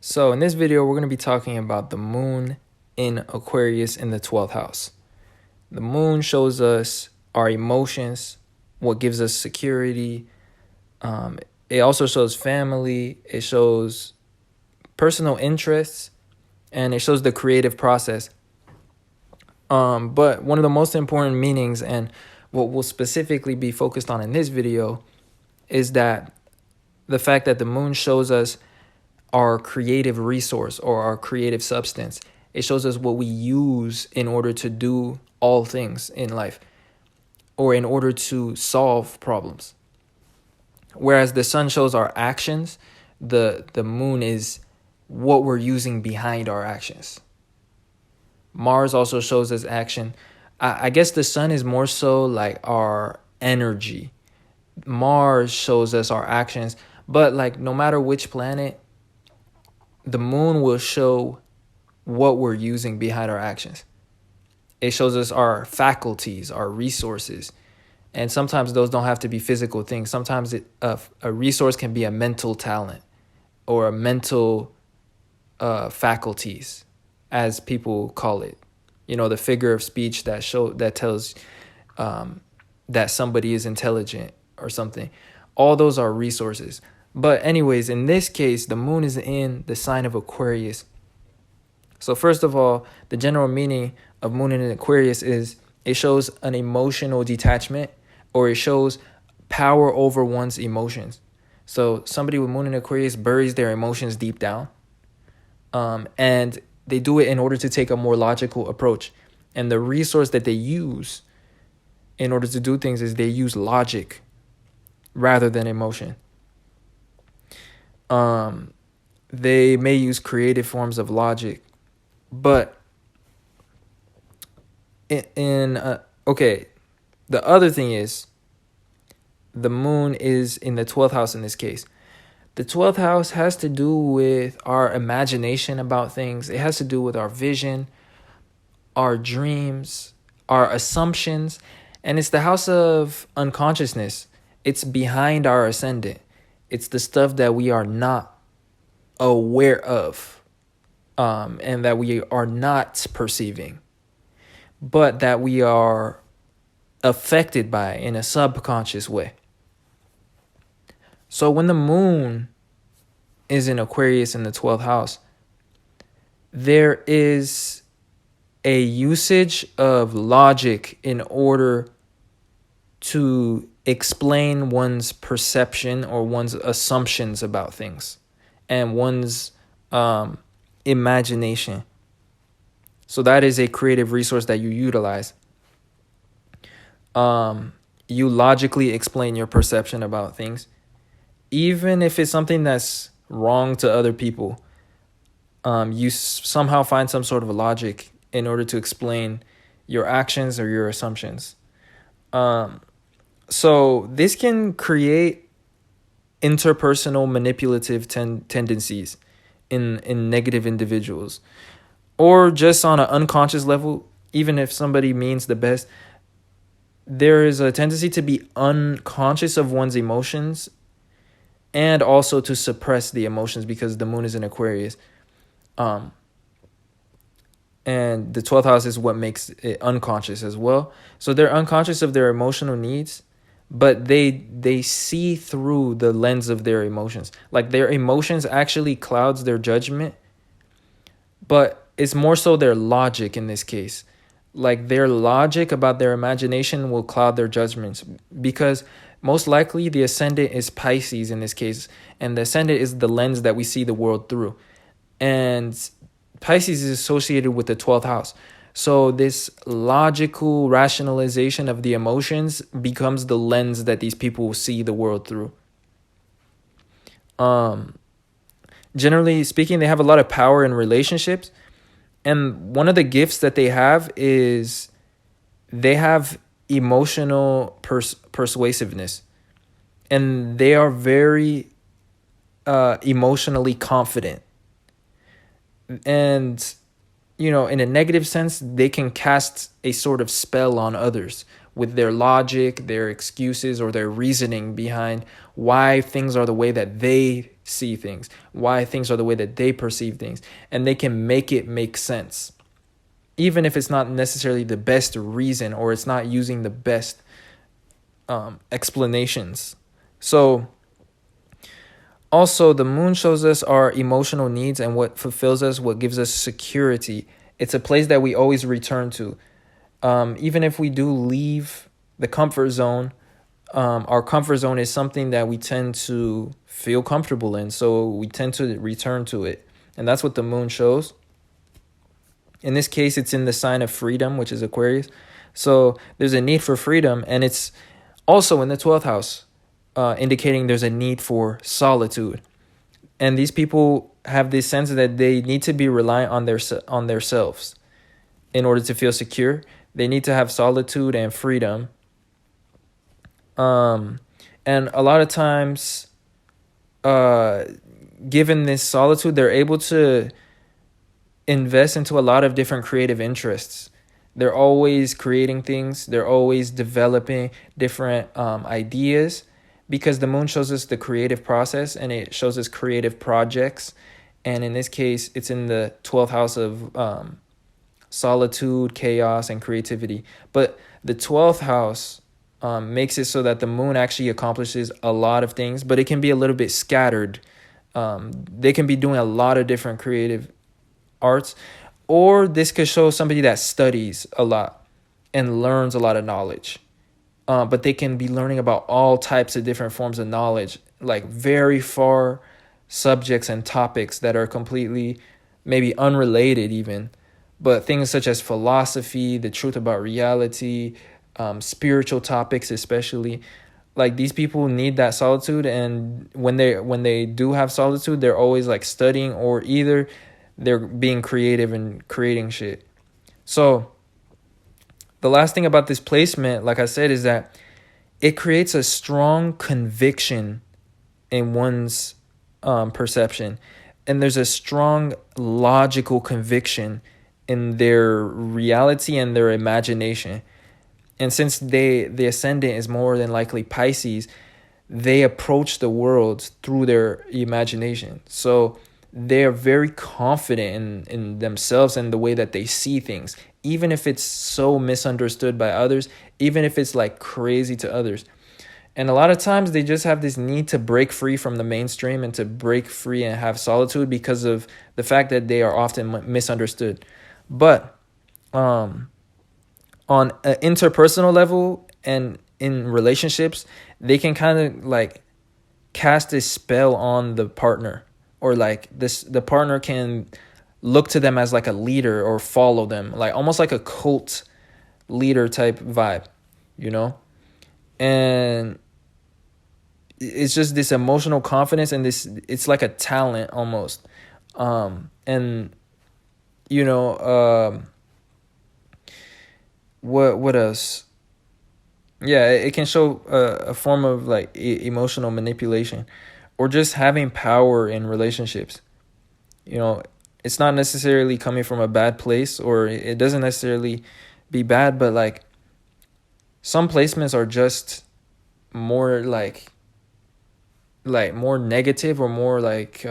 So in this video, we're going to be talking about the moon in Aquarius in the 12th house. The moon shows us our emotions, what gives us security. It also shows family. It shows personal interests, and it shows the creative process. But one of the most important meanings, and what we'll specifically be focused on in this video, is that the fact that the moon shows us our creative resource or our creative substance. It shows us what we use in order to do all things in life or in order to solve problems. Whereas the sun shows our actions, the moon is what we're using behind our actions. Mars also shows us action. I guess the sun is more so like our energy. Mars shows us our actions, but like no matter which planet, the moon will show what we're using behind our actions. It shows us our faculties, our resources. And sometimes those don't have to be physical things. Sometimes a resource can be a mental talent or a mental faculties, as people call it. You know, the figure of speech that tells that somebody is intelligent or something. All those are resources. But anyways, in this case, the moon is in the sign of Aquarius. So first of all, the general meaning of moon in Aquarius is it shows an emotional detachment, or it shows power over one's emotions. So somebody with moon in Aquarius buries their emotions deep down. And they do it in order to take a more logical approach. And the resource that they use in order to do things is they use logic rather than emotion. They may use creative forms of logic, but the other thing is the moon is in the 12th house in this case. The 12th house has to do with our imagination about things. It has to do with our vision, our dreams, our assumptions, and it's the house of unconsciousness. It's behind our ascendant. It's the stuff that we are not aware of, and that we are not perceiving, but that we are affected by in a subconscious way. So when the moon is in Aquarius in the 12th house, there is a usage of logic in order to explain one's perception or one's assumptions about things and one's imagination. So that is a creative resource that you utilize. You logically explain your perception about things, even if it's something that's wrong to other people. You somehow find some sort of logic in order to explain your actions or your assumptions. So this can create interpersonal manipulative tendencies in negative individuals, or just on an unconscious level. Even if somebody means the best, there is a tendency to be unconscious of one's emotions and also to suppress the emotions because the moon is in Aquarius. And the 12th house is what makes it unconscious as well. So they're unconscious of their emotional needs, but they see through the lens of their emotions. Like their emotions actually clouds their judgment, but it's more so their logic in this case. Like their logic about their imagination will cloud their judgments, because most likely the ascendant is Pisces in this case, and the ascendant is the lens that we see the world through. And Pisces is associated with the 12th house. So this logical rationalization of the emotions becomes the lens that these people see the world through. Generally speaking, they have a lot of power in relationships. And one of the gifts that they have is they have emotional persuasiveness. And they are very emotionally confident. And, you know, in a negative sense, they can cast a sort of spell on others with their logic, their excuses, or their reasoning behind why things are the way that they see things, why things are the way that they perceive things, and they can make it make sense, even if it's not necessarily the best reason or it's not using the best explanations. So also, the moon shows us our emotional needs and what fulfills us, what gives us security. It's a place that we always return to. Even if we do leave the comfort zone, our comfort zone is something that we tend to feel comfortable in. So we tend to return to it. And that's what the moon shows. In this case, it's in the sign of freedom, which is Aquarius. So there's a need for freedom. And it's also in the 12th house, indicating there's a need for solitude. And these people have this sense that they need to be reliant on themselves in order to feel secure. They need to have solitude and freedom. And a lot of times, given this solitude, they're able to invest into a lot of different creative interests. They're always creating things. They're always developing different ideas, because the moon shows us the creative process and it shows us creative projects. And in this case, it's in the 12th house of solitude, chaos, and creativity. But the 12th house makes it so that the moon actually accomplishes a lot of things, but it can be a little bit scattered. They can be doing a lot of different creative arts, or this could show somebody that studies a lot and learns a lot of knowledge. But they can be learning about all types of different forms of knowledge, like very far subjects and topics that are completely maybe unrelated even, but things such as philosophy, the truth about reality, spiritual topics especially. Like, these people need that solitude, and when they do have solitude, they're always like studying, or either they're being creative and creating shit. So the last thing about this placement, like I said, is that it creates a strong conviction in one's perception. And there's a strong logical conviction in their reality and their imagination. And since the ascendant is more than likely Pisces, they approach the world through their imagination. So they are very confident in themselves and the way that they see things, even if it's so misunderstood by others, even if it's like crazy to others. And a lot of times they just have this need to break free from the mainstream and to break free and have solitude because of the fact that they are often misunderstood. But on an interpersonal level and in relationships, they can kind of like cast a spell on the partner, or like the partner can look to them as like a leader or follow them, like almost like a cult leader type vibe, you know? And it's just this emotional confidence, and it's like a talent almost. And you know, what else? Yeah, it can show a form of like emotional manipulation, or just having power in relationships. You know, it's not necessarily coming from a bad place, or it doesn't necessarily be bad, but like some placements are just more like more negative, or more like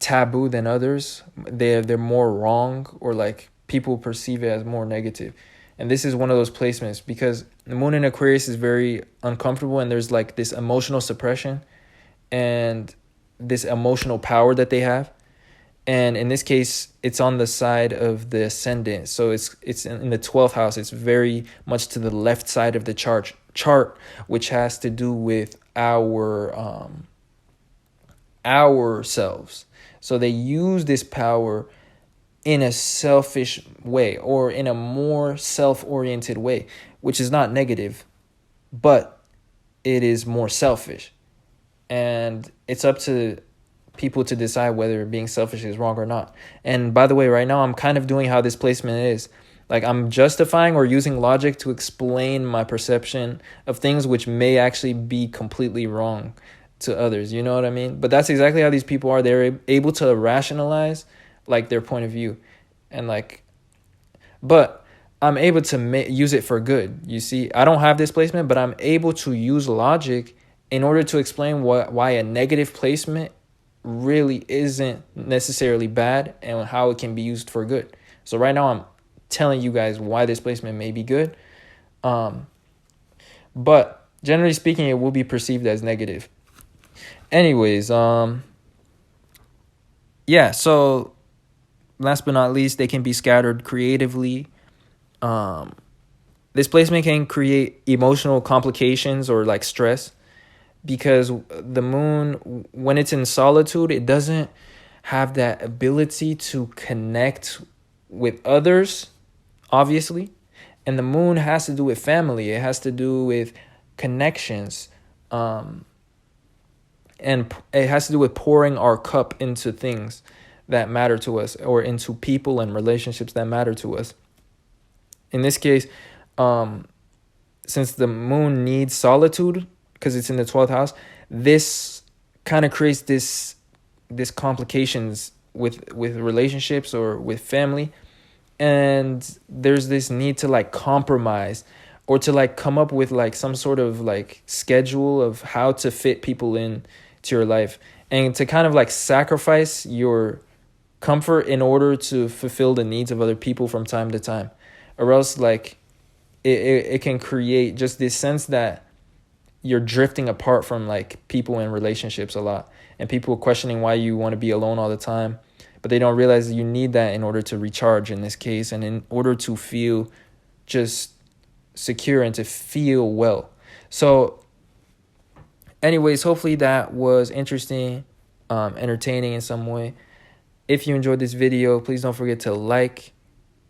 taboo than others. They're more wrong, or like people perceive it as more negative. And this is one of those placements, because the moon in Aquarius is very uncomfortable, and there's like this emotional suppression and this emotional power that they have. And in this case, it's on the side of the ascendant. So it's in the 12th house. It's very much to the left side of the chart, which has to do with ourselves. So they use this power in a selfish way, or in a more self-oriented way, which is not negative, but it is more selfish. And it's up to people to decide whether being selfish is wrong or not. And by the way, right now I'm kind of doing how this placement is. Like, I'm justifying or using logic to explain my perception of things which may actually be completely wrong to others. You know what I mean? But that's exactly how these people are. They're able to rationalize like their point of view, and like, but I'm able to use it for good. You see, I don't have this placement, but I'm able to use logic in order to explain why a negative placement really isn't necessarily bad and how it can be used for good. So right now I'm telling you guys why this placement may be good. But generally speaking, it will be perceived as negative. Anyways, yeah, so last but not least, they can be scattered creatively. This placement can create emotional complications or like stress, because the moon, when it's in solitude, it doesn't have that ability to connect with others, obviously. And the moon has to do with family. It has to do with connections. And it has to do with pouring our cup into things that matter to us, or into people and relationships that matter to us. In this case, since the moon needs solitude because it's in the 12th house, this kind of creates this complications with relationships or with family. And there's this need to like compromise, or to like come up with like some sort of like schedule of how to fit people in to your life, and to kind of like sacrifice your comfort in order to fulfill the needs of other people from time to time. Or else like it can create just this sense that you're drifting apart from like people and relationships a lot, and people questioning why you want to be alone all the time. But they don't realize that you need that in order to recharge in this case, and in order to feel just secure and to feel well. So anyways, hopefully that was interesting, entertaining in some way. If you enjoyed this video, please don't forget to like,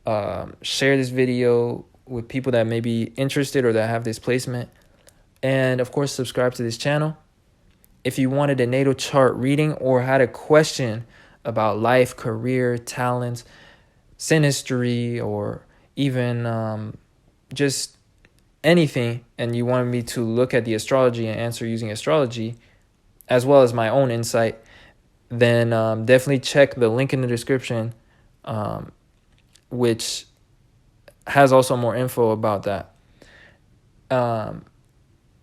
share this video with people that may be interested or that have this placement. And of course, subscribe to this channel. If you wanted a natal chart reading or had a question about life, career, talents, synastry, or even just anything, and you wanted me to look at the astrology and answer using astrology, as well as my own insight, then definitely check the link in the description, which has also more info about that.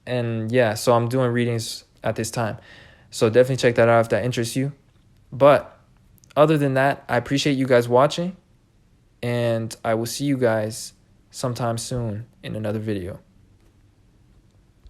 And yeah, so I'm doing readings at this time. So definitely check that out if that interests you. But other than that, I appreciate you guys watching, and I will see you guys sometime soon in another video.